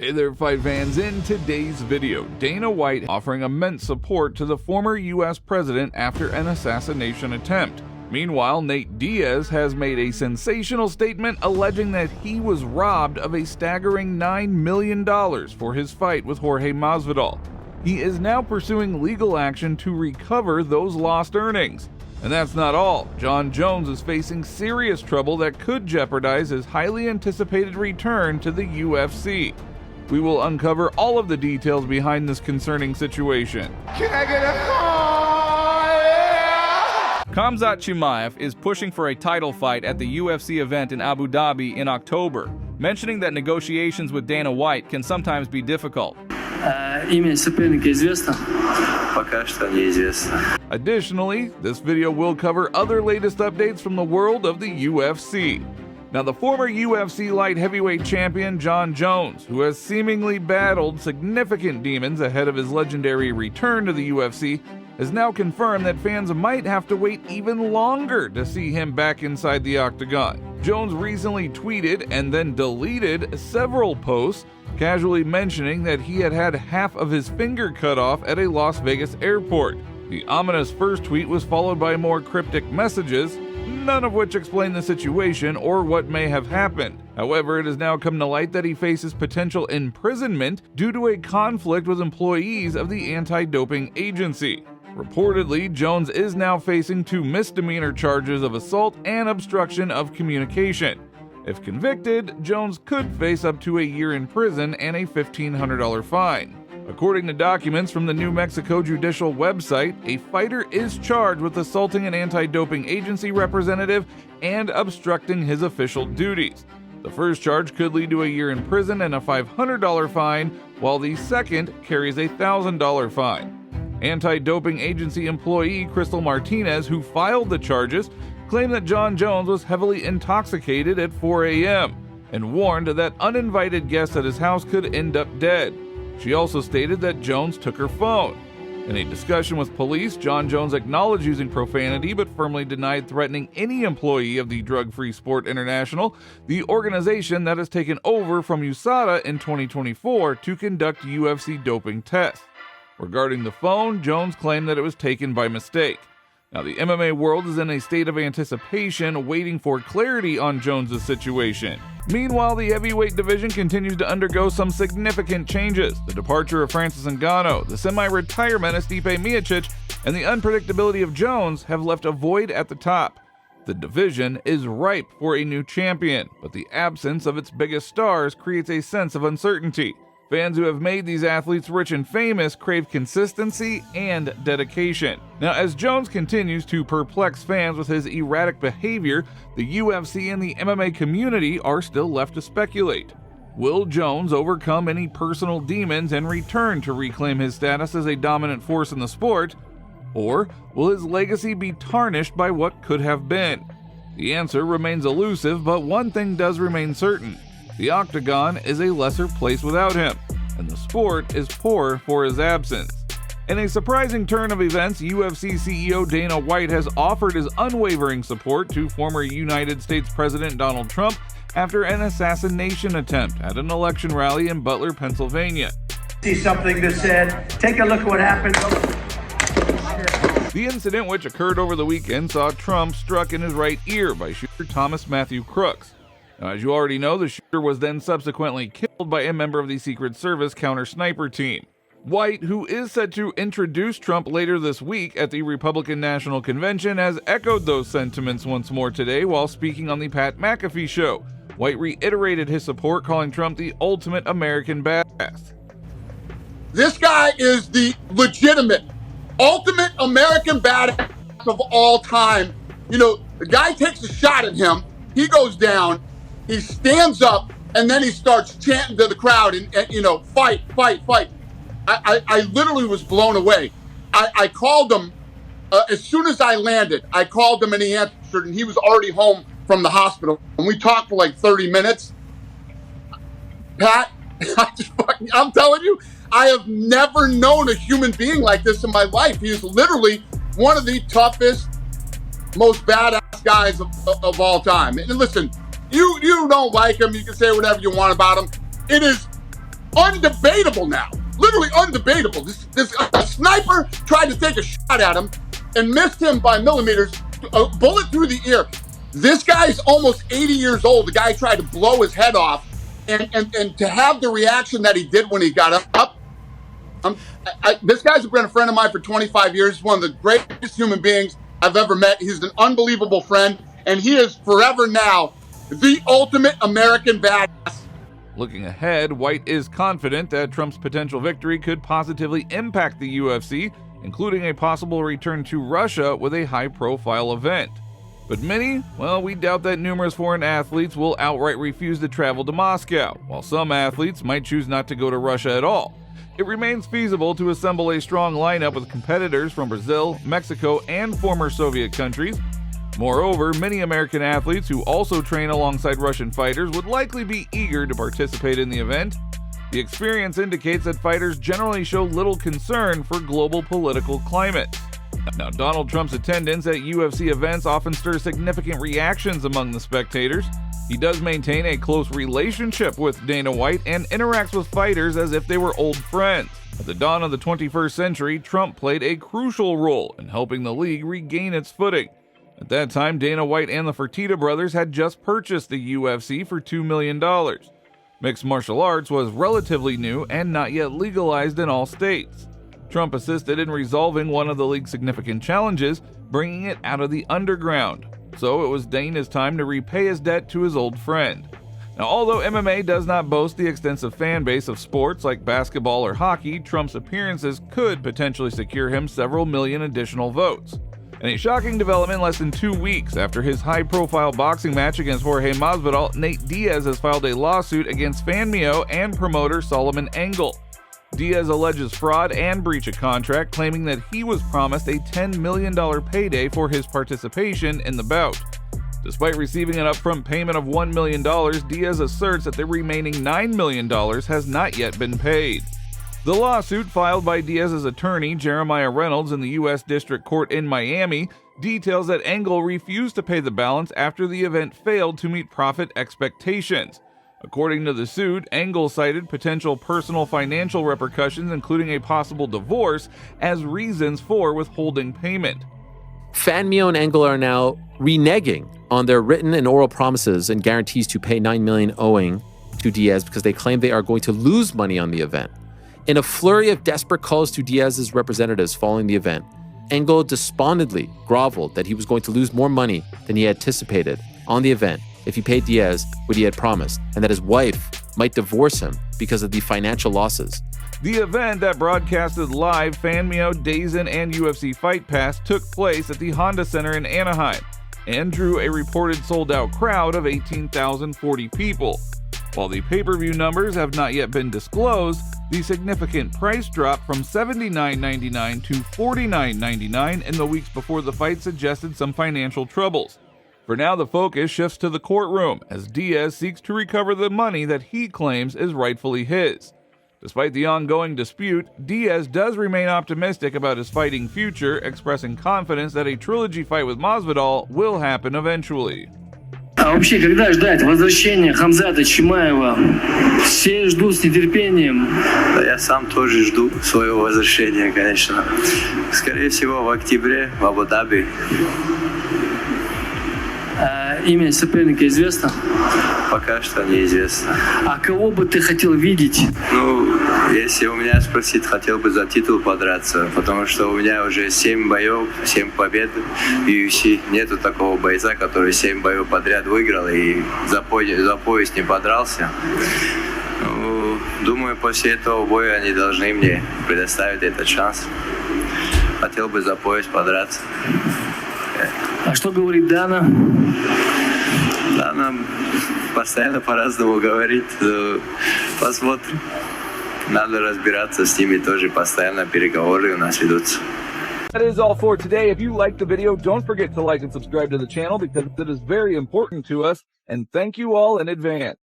Hey there, fight fans. In today's video, Dana White offering immense support to the former U.S. president after an assassination attempt. Meanwhile, Nate Diaz has made a sensational statement alleging that he was robbed of a staggering $9 million for his fight with Jorge Masvidal. He is now pursuing legal action to recover those lost earnings. And that's not all. Jon Jones is facing serious trouble that could jeopardize his highly anticipated return to the UFC. We will uncover all of the details behind this concerning situation. Can I get a call? Yeah! Khamzat Chimaev is pushing for a title fight at the UFC event in Abu Dhabi in October, mentioning that negotiations with Dana White can sometimes be difficult. Additionally, this video will cover other latest updates from the world of the UFC. Now, the former UFC light heavyweight champion Jon Jones, who has seemingly battled significant demons ahead of his legendary return to the UFC, has now confirmed that fans might have to wait even longer to see him back inside the octagon. Jones recently tweeted and then deleted several posts, casually mentioning that he had had half of his finger cut off at a Las Vegas airport. The ominous first tweet was followed by more cryptic messages, none of which explain the situation or what may have happened. However, it has now come to light that he faces potential imprisonment due to a conflict with employees of the anti-doping agency. Reportedly, Jones is now facing 2 misdemeanor charges of assault and obstruction of communication. If convicted, Jones could face up to a year in prison and a $1,500 fine. According to documents from the New Mexico judicial website, a fighter is charged with assaulting an anti-doping agency representative and obstructing his official duties. The first charge could lead to a year in prison and a $500 fine, while the second carries a $1,000 fine. Anti-doping agency employee Crystal Martinez, who filed the charges, claimed that Jon Jones was heavily intoxicated at 4 a.m. and warned that uninvited guests at his house could end up dead. She also stated that Jones took her phone. In a discussion with police, Jon Jones acknowledged using profanity but firmly denied threatening any employee of the Drug-Free Sport International, the organization that has taken over from USADA in 2024 to conduct UFC doping tests. Regarding the phone, Jones claimed that it was taken by mistake. Now, the MMA world is in a state of anticipation, waiting for clarity on Jones' situation. Meanwhile, the heavyweight division continues to undergo some significant changes. The departure of Francis Ngannou, the semi-retirement of Stipe Miocic, and the unpredictability of Jones have left a void at the top. The division is ripe for a new champion, but the absence of its biggest stars creates a sense of uncertainty. Fans who have made these athletes rich and famous crave consistency and dedication. Now, as Jones continues to perplex fans with his erratic behavior, the UFC and the MMA community are still left to speculate. Will Jones overcome any personal demons and return to reclaim his status as a dominant force in the sport? Or will his legacy be tarnished by what could have been? The answer remains elusive, but one thing does remain certain. The octagon is a lesser place without him, and the sport is poorer for his absence. In a surprising turn of events, UFC CEO Dana White has offered his unwavering support to former United States President Donald Trump after an assassination attempt at an election rally in Butler, Pennsylvania. See something that said, take a look at what happened. The incident, which occurred over the weekend, saw Trump struck in his right ear by shooter Thomas Matthew Crooks. Now, as you already know, the shooter was then subsequently killed by a member of the Secret Service counter-sniper team. White, who is set to introduce Trump later this week at the Republican National Convention, has echoed those sentiments once more today while speaking on the Pat McAfee show. White reiterated his support, calling Trump the ultimate American badass. This guy is the legitimate, ultimate American badass of all time. You know, the guy takes a shot at him, he goes down, he stands up, and then he starts chanting to the crowd and you know, fight, fight, fight. I literally was blown away. I called him as soon as I landed. I called him and he answered, and he was already home from the hospital. And we talked for like 30 minutes. Pat, I'm telling you, I have never known a human being like this in my life. He is literally one of the toughest, most badass guys of all time. And listen, you don't like him, you can say whatever you want about him. It is undebatable now. Literally undebatable. This sniper tried to take a shot at him and missed him by millimeters. A bullet through the ear. This guy's almost 80 years old. The guy tried to blow his head off. And to have the reaction that he did when he got up, this guy's been a friend of mine for 25 years. He's one of the greatest human beings I've ever met. He's an unbelievable friend, and he is forever now the ultimate American badass. Looking ahead, White is confident that Trump's potential victory could positively impact the UFC, including a possible return to Russia with a high-profile event. But many, well, we doubt that numerous foreign athletes will outright refuse to travel to Moscow, while some athletes might choose not to go to Russia at all. It remains feasible to assemble a strong lineup with competitors from Brazil, Mexico, and former Soviet countries. Moreover, many American athletes who also train alongside Russian fighters would likely be eager to participate in the event. The experience indicates that fighters generally show little concern for global political climate. Now, Donald Trump's attendance at UFC events often stirs significant reactions among the spectators. He does maintain a close relationship with Dana White and interacts with fighters as if they were old friends. At the dawn of the 21st century, Trump played a crucial role in helping the league regain its footing. At that time, Dana White and the Fertitta brothers had just purchased the UFC for $2 million. Mixed martial arts was relatively new and not yet legalized in all states. Trump assisted in resolving one of the league's significant challenges, bringing it out of the underground. So it was Dana's time to repay his debt to his old friend. Now, although MMA does not boast the extensive fan base of sports like basketball or hockey, Trump's appearances could potentially secure him several million additional votes. In a shocking development less than 2 weeks after his high-profile boxing match against Jorge Masvidal, Nate Diaz has filed a lawsuit against Fanmio and promoter Solomon Engel. Diaz alleges fraud and breach of contract, claiming that he was promised a $10 million payday for his participation in the bout. Despite receiving an upfront payment of $1 million, Diaz asserts that the remaining $9 million has not yet been paid. The lawsuit, filed by Diaz's attorney Jeremiah Reynolds in the U.S. District Court in Miami, details that Engel refused to pay the balance after the event failed to meet profit expectations. According to the suit, Engel cited potential personal financial repercussions, including a possible divorce, as reasons for withholding payment. Fanmio and Engel are now reneging on their written and oral promises and guarantees to pay $9 million owing to Diaz because they claim they are going to lose money on the event. In a flurry of desperate calls to Diaz's representatives following the event, Engel despondently groveled that he was going to lose more money than he anticipated on the event if he paid Diaz what he had promised, and that his wife might divorce him because of the financial losses. The event that broadcasted live Fanmio, DAZN, and UFC Fight Pass took place at the Honda Center in Anaheim and drew a reported sold-out crowd of 18,040 people. While the pay-per-view numbers have not yet been disclosed, the significant price drop from $79.99 to $49.99 in the weeks before the fight suggested some financial troubles. For now, the focus shifts to the courtroom as Diaz seeks to recover the money that he claims is rightfully his. Despite the ongoing dispute, Diaz does remain optimistic about his fighting future, expressing confidence that a trilogy fight with Masvidal will happen eventually. А вообще, когда ждать возвращения Кhamzata Chimaeva? Все ждут с нетерпением. Да, я сам тоже жду своего возвращения, конечно. Скорее всего, в октябре в Абу-Даби. Имя соперника известно? Пока что неизвестно. А кого бы ты хотел видеть? Ну, если у меня спросить, хотел бы за титул подраться, потому что у меня уже 7 боев, 7 побед в UFC. Нету такого бойца, который 7 боев подряд выиграл и за пояс не подрался. Ну, думаю, после этого боя они должны мне предоставить этот шанс. Хотел бы за пояс подраться. А что говорит Дана? Дана постоянно по-разному говорит. Посмотрим. Надо разбираться с ними тоже. Постоянно переговоры у нас ведутся. That is all for today. If you liked the video, don't forget to like and subscribe to the channel because it is very important to us. And thank you all in advance.